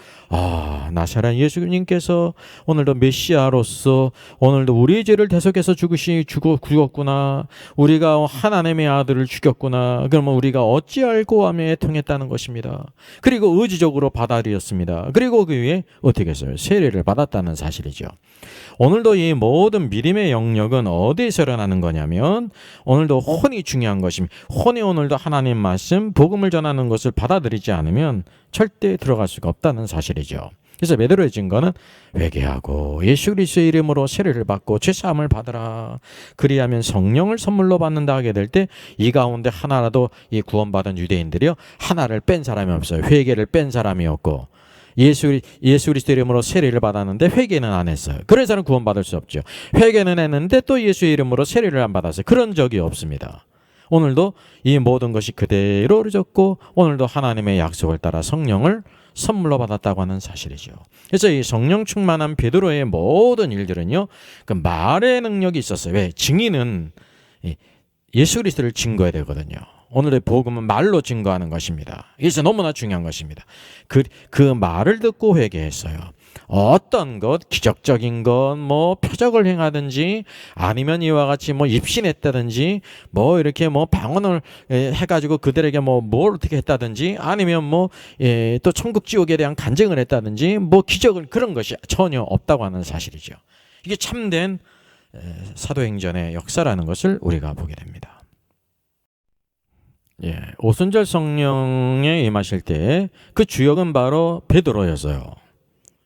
나사렛 예수님께서 오늘도 메시아로서 오늘도 우리의 죄를 대속해서 죽었구나. 우리가 하나님의 아들을 죽였구나. 그러면 우리가 어찌 알고 하며 애통했다는 것입니다. 그리고 의지적으로 받아들였습니다. 그리고 그 위에 어떻게 했어요? 세례를 받았다는 사실이죠. 오늘도 이 모든 믿음의 영역은 어디에서 일어나는 거냐면 오늘도 혼이 중요한 것입니다. 혼이 오늘도 하나님 말씀, 복음을 전하는 것을 받아들이지 않으면 절대 들어갈 수가 없다는 사실이죠. 그래서 베드로의 증거는 회개하고 예수 그리스도의 이름으로 세례를 받고 죄사함을 받으라. 그리하면 성령을 선물로 받는다 하게 될 때 이 가운데 하나라도 이 구원받은 유대인들이요 하나를 뺀 사람이 없어요. 회개를 뺀 사람이 없고 예수 그리스도 이름으로 세례를 받았는데 회개는 안 했어요. 그래서는 구원받을 수 없죠. 회개는 했는데 또 예수의 이름으로 세례를 안 받았어요. 그런 적이 없습니다. 오늘도 이 모든 것이 그대로 이루어졌고 오늘도 하나님의 약속을 따라 성령을 선물로 받았다고 하는 사실이죠. 그래서 이 성령 충만한 베드로의 모든 일들은요, 그 말의 능력이 있었어요. 왜? 증인은 예수 그리스도를 증거해야 되거든요. 오늘의 복음은 말로 증거하는 것입니다. 이것이 너무나 중요한 것입니다. 그 말을 듣고 회개했어요. 어떤 것, 기적적인 것, 표적을 행하든지 아니면 이와 같이 입신했다든지 이렇게 방언을 해가지고 그들에게 뭘 어떻게 했다든지 아니면 또 천국 지옥에 대한 간증을 했다든지 기적을 그런 것이 전혀 없다고 하는 사실이죠. 이게 참된 사도행전의 역사라는 것을 우리가 보게 됩니다. 오순절 성령에 임하실 때 그 주역은 바로 베드로였어요.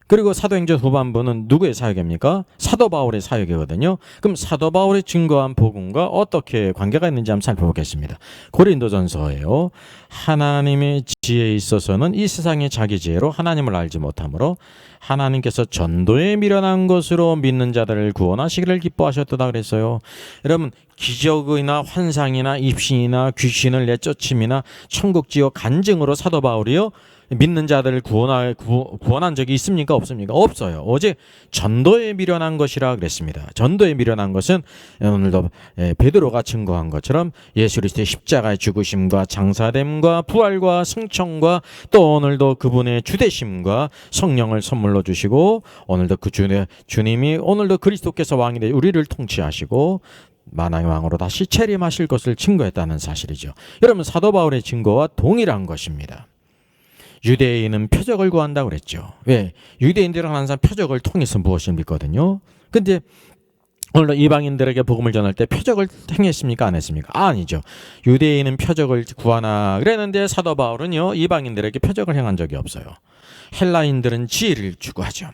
그리고 사도행전 후반부는 누구의 사역입니까? 사도 바울의 사역이거든요. 그럼 사도 바울의 증거한 복음과 어떻게 관계가 있는지 한번 살펴보겠습니다. 고린도전서예요. 하나님의 지혜에 있어서는 이 세상의 자기 지혜로 하나님을 알지 못하므로 하나님께서 전도에 미련한 것으로 믿는 자들을 구원하시기를 기뻐하셨다 그랬어요. 여러분 기적이나 환상이나 입신이나 귀신을 내쫓음이나 천국 지옥 간증으로 사도 바울이요 믿는 자들을 구원한 적이 있습니까? 없습니까? 없어요. 어제 전도에 미련한 것이라 그랬습니다. 전도에 미련한 것은 오늘도 베드로가 증거한 것처럼 예수 그리스도의 십자가의 죽으심과 장사됨과 부활과 승천과 또 오늘도 그분의 주되심과 성령을 선물로 주시고 오늘도 그 주님이 오늘도 그리스도께서 왕이 되어 우리를 통치하시고 만왕의 왕으로 다시 재림하실 것을 증거했다는 사실이죠. 여러분 사도 바울의 증거와 동일한 것입니다. 유대인은 표적을 구한다고 그랬죠. 왜? 유대인들은 항상 표적을 통해서 무엇을 믿거든요. 근데 오늘도 이방인들에게 복음을 전할 때 표적을 행했습니까? 안 했습니까? 아니죠. 유대인은 표적을 구하나 그랬는데 사도 바울은요 이방인들에게 표적을 행한 적이 없어요. 헬라인들은 지혜를 추구하죠.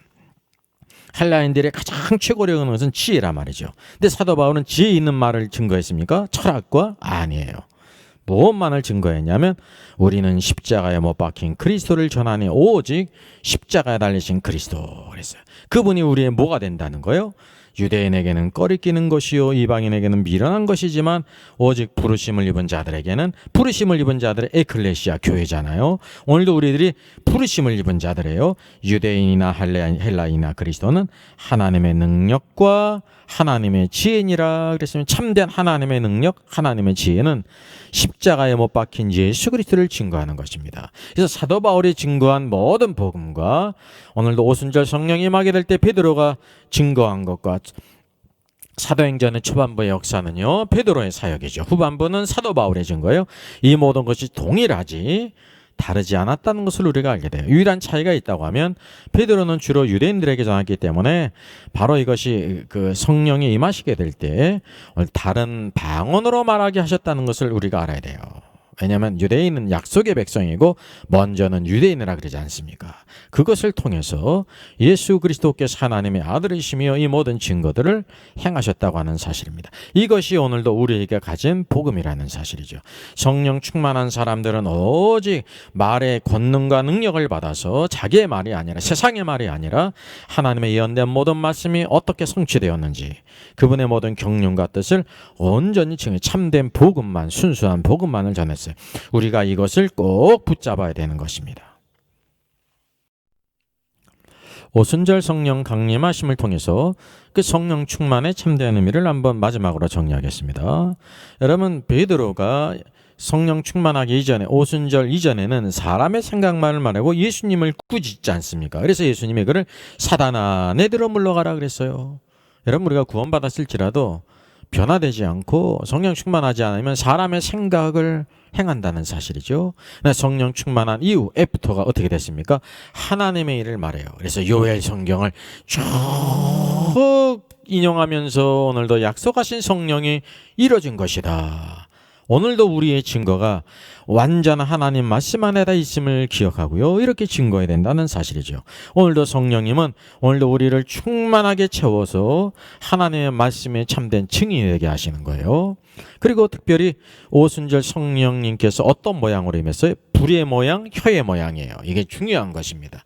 헬라인들의 가장 최고력인 것은 지혜란 말이죠. 근데 사도 바울은 지혜 있는 말을 증거했습니까? 철학과? 아니에요. 무엇만을 증거했냐면 우리는 십자가에 못 박힌 그리스도를 전하니 오직 십자가에 달리신 그리스도 그랬어요. 그분이 우리의 뭐가 된다는 거예요? 유대인에게는 꺼리끼는 것이요 이방인에게는 미련한 것이지만 오직 부르심을 입은 자들에게는 부르심을 입은 자들의 에클레시아 교회잖아요. 오늘도 우리들이 부르심을 입은 자들이에요. 유대인이나 헬라인이나 그리스도는 하나님의 능력과 하나님의 지혜니라 그랬으면 참된 하나님의 능력, 하나님의 지혜는 십자가에 못 박힌 예수 그리스도를 증거하는 것입니다. 그래서 사도 바울이 증거한 모든 복음과 오늘도 오순절 성령이 임하게 될 때 베드로가 증거한 것과 사도행전의 초반부의 역사는요 베드로의 사역이죠. 후반부는 사도 바울의 증거예요. 이 모든 것이 동일하지 다르지 않았다는 것을 우리가 알게 돼요. 유일한 차이가 있다고 하면 베드로는 주로 유대인들에게 전했기 때문에 바로 이것이 그 성령이 임하시게 될 때 다른 방언으로 말하게 하셨다는 것을 우리가 알아야 돼요. 왜냐하면 유대인은 약속의 백성이고 먼저는 유대인이라 그러지 않습니까? 그것을 통해서 예수 그리스도께서 하나님의 아들이시며 이 모든 증거들을 행하셨다고 하는 사실입니다. 이것이 오늘도 우리에게 가진 복음이라는 사실이죠. 성령 충만한 사람들은 오직 말의 권능과 능력을 받아서 자기의 말이 아니라 세상의 말이 아니라 하나님의 예언된 모든 말씀이 어떻게 성취되었는지 그분의 모든 경륜과 뜻을 온전히 증해 참된 복음만 순수한 복음만을 전했어요. 우리가 이것을 꼭 붙잡아야 되는 것입니다. 오순절 성령 강림하심을 통해서 그 성령 충만의 참된 의미를 한번 마지막으로 정리하겠습니다. 여러분 베드로가 성령 충만하기 이전에 오순절 이전에는 사람의 생각만을 말하고 예수님을 꾸짖지 않습니까? 그래서 예수님이 그를 사단아 내들어 물러가라 그랬어요. 여러분 우리가 구원받았을지라도 변화되지 않고 성령 충만하지 않으면 사람의 생각을 행한다는 사실이죠. 성령 충만한 이후 애프터가 어떻게 됐습니까? 하나님의 일을 말해요. 그래서 요엘 성경을 쭉 인용하면서 오늘도 약속하신 성령이 이루어진 것이다. 오늘도 우리의 증거가 완전한 하나님 말씀 안에다 있음을 기억하고요. 이렇게 증거해야 된다는 사실이죠. 오늘도 성령님은 오늘도 우리를 충만하게 채워서 하나님의 말씀에 참된 증인이 되게 하시는 거예요. 그리고 특별히 오순절 성령님께서 어떤 모양으로 임했어요? 불의 모양, 혀의 모양이에요. 이게 중요한 것입니다.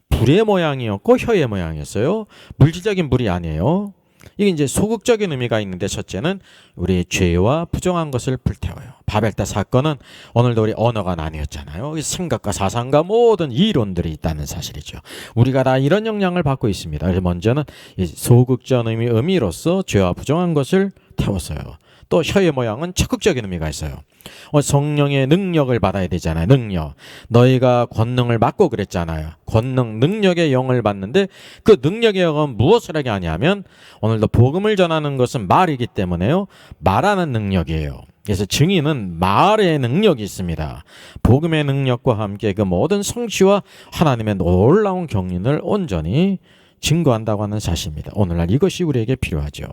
불의 모양이었고 혀의 모양이었어요. 물질적인 불이 아니에요. 이게 이제 소극적인 의미가 있는데 첫째는 우리의 죄와 부정한 것을 불태워요. 바벨탑 사건은 오늘도 우리 언어가 나뉘었잖아요. 생각과 사상과 모든 이론들이 있다는 사실이죠. 우리가 다 이런 영향을 받고 있습니다. 그래서 먼저는 소극적 의미로서 죄와 부정한 것을 태웠어요. 또 혀의 모양은 적극적인 의미가 있어요. 성령의 능력을 받아야 되잖아요. 능력. 너희가 권능을 받고 그랬잖아요. 권능, 능력의 영을 받는데 그 능력의 영은 무엇을 하게 하냐면 오늘도 복음을 전하는 것은 말이기 때문에요. 말하는 능력이에요. 그래서 증인은 말의 능력이 있습니다. 복음의 능력과 함께 그 모든 성취와 하나님의 놀라운 경륜을 온전히 증거한다고 하는 사실입니다. 오늘날 이것이 우리에게 필요하죠.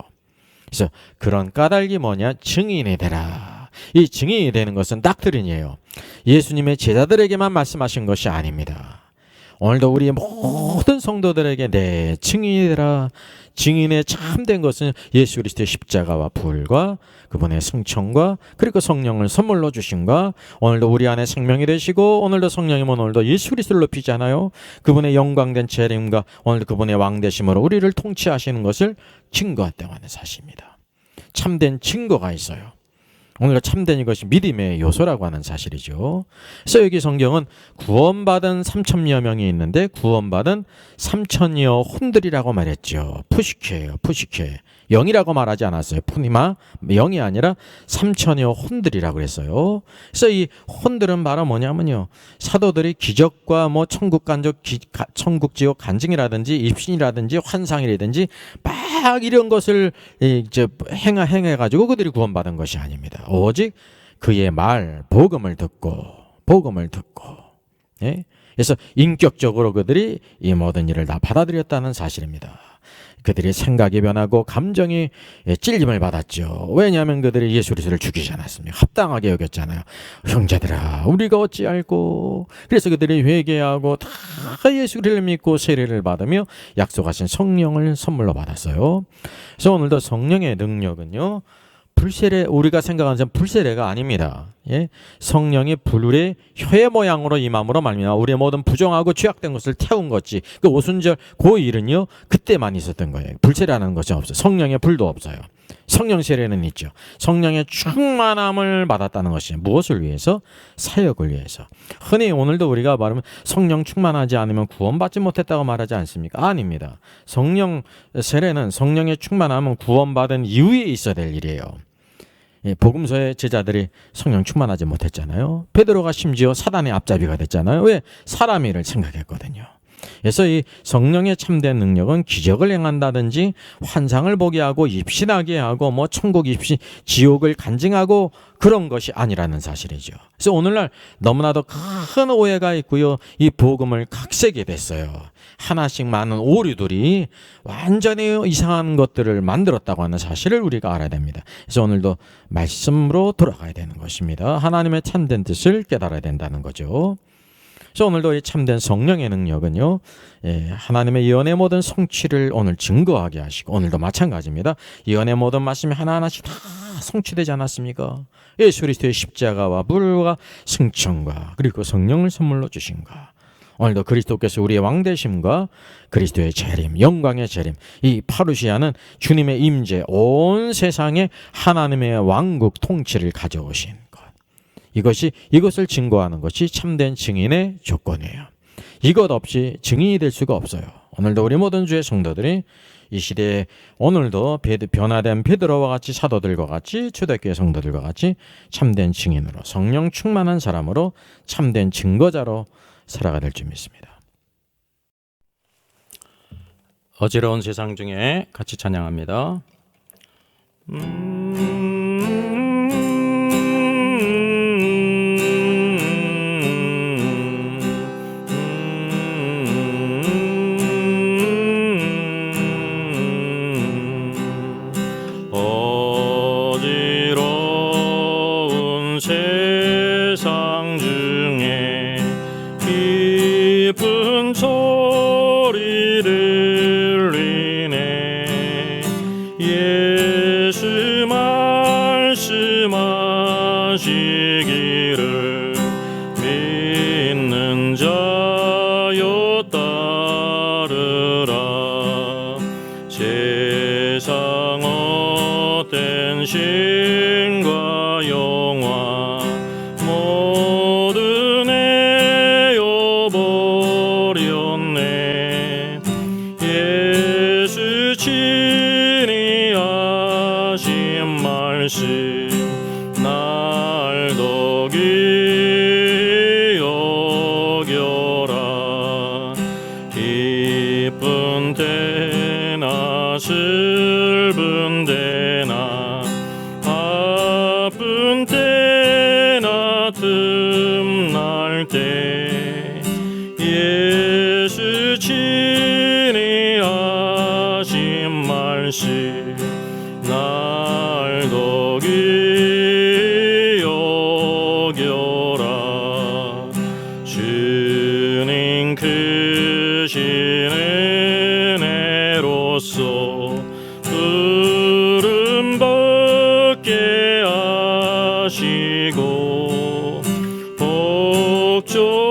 그래서 그런 까닭이 뭐냐? 증인이 되라. 이 증인이 되는 것은 닥트린이에요. 예수님의 제자들에게만 말씀하신 것이 아닙니다. 오늘도 우리 모든 성도들에게 내 증인이 되라. 증인의 참된 것은 예수 그리스도의 십자가와 부활과 그분의 승천과 그리고 성령을 선물로 주심과 오늘도 우리 안에 생명이 되시고 오늘도 성령님은 오늘도 예수 그리스도를 높이잖아요. 그분의 영광된 재림과 오늘도 그분의 왕되심으로 우리를 통치하시는 것을 증거했다고 하는 사실입니다. 참된 증거가 있어요. 오늘도 참된 이것이 믿음의 요소라고 하는 사실이죠. 그래서 여기 성경은 구원받은 3,000여 명이 있는데 구원받은 3,000여 혼들이라고 말했죠. 푸시케예요. 푸시케. 영이라고 말하지 않았어요. 푸니마 영이 아니라 3,000여 혼들이라고 그랬어요. 그래서 이 혼들은 바로 뭐냐면요. 사도들이 기적과 뭐 천국 지옥 간증이라든지 입신이라든지 환상이라든지 막 이런 것을 이제 행해가지고 그들이 구원받은 것이 아닙니다. 오직 그의 말, 복음을 듣고. 예? 그래서 인격적으로 그들이 이 모든 일을 다 받아들였다는 사실입니다. 그들의 생각이 변하고 감정이 찔림을 받았죠. 왜냐하면 그들이 예수 그리스도를 죽이지 않았습니까? 합당하게 여겼잖아요. 형제들아 우리가 어찌 알고. 그래서 그들이 회개하고 다 예수 그리스도를 믿고 세례를 받으며 약속하신 성령을 선물로 받았어요. 그래서 오늘도 성령의 능력은요 불세례, 우리가 생각하는 불세례가 아닙니다. 예, 성령이 불의 혀의 모양으로 임함으로 말미암아 우리의 모든 부정하고 죄악된 것을 태운 것이 그 오순절 그 일은요 그때만 있었던 거예요. 불세례하는 것이 없어요. 성령의 불도 없어요. 성령 세례는 있죠. 성령의 충만함을 받았다는 것이 무엇을 위해서? 사역을 위해서. 흔히 오늘도 우리가 말하면 성령 충만하지 않으면 구원받지 못했다고 말하지 않습니까? 아닙니다. 성령 세례는 성령의 충만함은 구원받은 이후에 있어야 될 일이에요. 복음서의 제자들이 성령 충만하지 못했잖아요. 베드로가 심지어 사단의 앞잡이가 됐잖아요. 왜? 사람 일을 생각했거든요. 그래서 이 성령의 참된 능력은 기적을 행한다든지 환상을 보게 하고 입신하게 하고 뭐 천국 입신, 지옥을 간증하고 그런 것이 아니라는 사실이죠. 그래서 오늘날 너무나도 큰 오해가 있고요. 이 복음을 각색이 됐어요. 하나씩 많은 오류들이 완전히 이상한 것들을 만들었다고 하는 사실을 우리가 알아야 됩니다. 그래서 오늘도 말씀으로 돌아가야 되는 것입니다. 하나님의 참된 뜻을 깨달아야 된다는 거죠. 그래서 오늘도 이 참된 성령의 능력은요, 하나님의 예언의 모든 성취를 오늘 증거하게 하시고, 오늘도 마찬가지입니다. 예언의 모든 말씀이 하나하나씩 다 성취되지 않았습니까? 예수 그리스도의 십자가와 불과 승천과 그리고 성령을 선물로 주신가. 오늘도 그리스도께서 우리의 왕되심과 그리스도의 재림, 영광의 재림, 이 파루시아는 주님의 임재, 온 세상에 하나님의 왕국 통치를 가져오신 것. 이것을 증거하는 것이 참된 증인의 조건이에요. 이것 없이 증인이 될 수가 없어요. 오늘도 우리 모든 주의 성도들이 이 시대에 오늘도 변화된 베드로와 같이 사도들과 같이 초대교회 성도들과 같이 참된 증인으로 성령 충만한 사람으로 참된 증거자로 살아가 될 줄 믿습니다. 어지러운 세상 중에 같이 찬양합니다.
어지러운 세상 중에 깊은 소리 들리네. 예수 말씀하시기를 믿는 자여 따르라. 세상 헛된 신과 영화 모두 내어버렸네. 예수 친히 하신 말씀 날 더 귀히 여겨라. 기쁜 때나 슬픈 때나 아픈 때나 틈날 때 예수 친히 하신 말씀 날 더 귀히 여겨라. 주님 크신 은혜로서 부름 받게 하시고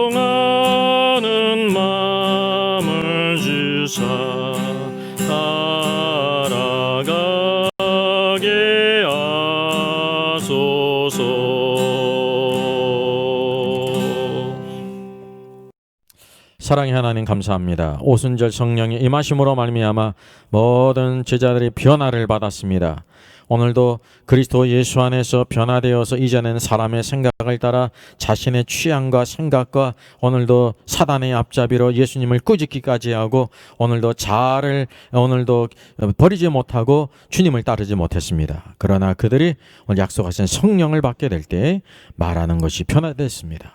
복종하는 마음을 주사 따라가게 하소서.
사랑의 하나님 감사합니다. 오순절 성령의 임하심으로 말미암아 모든 제자들이 변화를 받았습니다. 오늘도 그리스도 예수 안에서 변화되어서 이제는 사람의 생각을 따라 자신의 취향과 생각과 오늘도 사단의 앞잡이로 예수님을 꾸짖기까지 하고 오늘도 자아를 오늘도 버리지 못하고 주님을 따르지 못했습니다. 그러나 그들이 오늘 약속하신 성령을 받게 될 때 말하는 것이 변화됐습니다.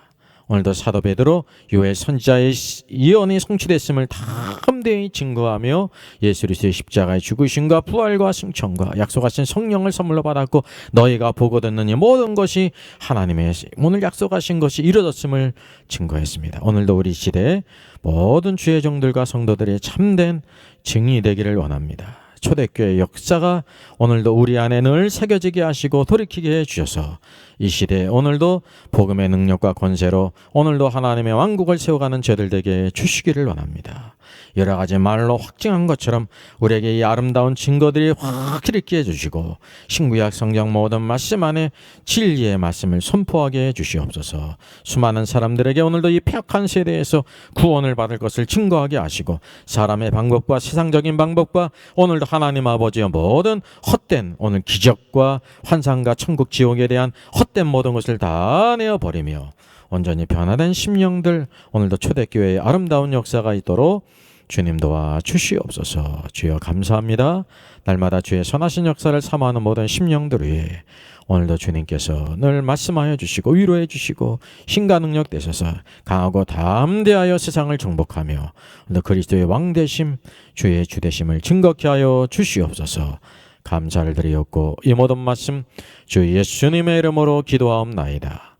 오늘도 사도 베드로 요엘 선지자의 예언이 성취됐음을 담대히 증거하며 예수 그리스도의 십자가의 죽으심과 부활과 승천과 약속하신 성령을 선물로 받았고 너희가 보고 듣는 이 모든 것이 하나님의 오늘 약속하신 것이 이루어졌음을 증거했습니다. 오늘도 우리 시대에 모든 주의 종들과 성도들의 참된 증인이 되기를 원합니다. 초대교회 역사가 오늘도 우리 안에 늘 새겨지게 하시고 돌이키게 해주셔서 이 시대에 오늘도 복음의 능력과 권세로 오늘도 하나님의 왕국을 세워가는 저들 되게 주시기를 원합니다. 여러 가지 말로 확증한 것처럼 우리에게 이 아름다운 증거들이 확실히 있게 해주시고 신구약 성경 모든 말씀 안에 진리의 말씀을 선포하게 해주시옵소서. 수많은 사람들에게 오늘도 이 폐악한 세대에서 구원을 받을 것을 증거하게 하시고 사람의 방법과 세상적인 방법과 오늘도 하나님 아버지의 모든 헛된 오늘 기적과 환상과 천국 지옥에 대한 헛된 모든 것을 다 내어버리며 온전히 변화된 심령들 오늘도 초대교회의 아름다운 역사가 있도록 주님 도와 주시옵소서. 주여 감사합니다. 날마다 주의 선하신 역사를 사모하는 모든 심령들 위해 오늘도 주님께서 늘 말씀하여 주시고 위로해 주시고 힘과 능력 되셔서 강하고 담대하여 세상을 정복하며 오늘도 그리스도의 왕되심 주의 주되심을 증거케 하여 주시옵소서. 감사를 드리옵고 이 모든 말씀 주 예수님의 이름으로 기도하옵나이다.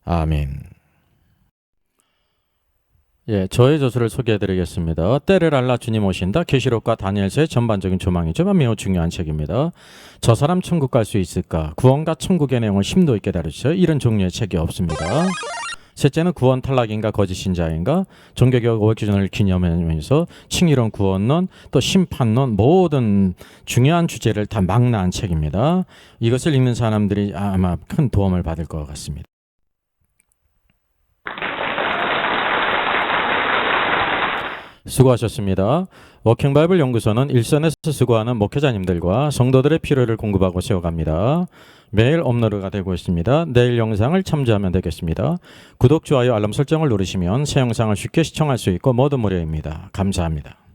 아멘. 예, 저의 저수를 소개해드리겠습니다. 때를 알라 주님 오신다. 계시록과 다니엘서의 전반적인 조망이지만 매우 중요한 책입니다. 저 사람 천국 갈 수 있을까? 구원과 천국의 내용을 심도 있게 다루죠. 이런 종류의 책이 없습니다. 셋째는 구원 탈락인가 거짓 신자인가 종교개혁 500주년을 기념하면서 칭의론 구원론 또 심판론 모든 중요한 주제를 다 망라한 책입니다. 이것을 읽는 사람들이 아마 큰 도움을 받을 것 같습니다. 수고하셨습니다. 워킹바이블 연구소는 일선에서 수고하는 목회자님들과 성도들의 필요를 공급하고 세워갑니다. 매일 업로드가 되고 있습니다. 내일 영상을 참조하면 되겠습니다. 구독, 좋아요, 알람 설정을 누르시면 새 영상을 쉽게 시청할 수 있고 모두 무료입니다. 감사합니다.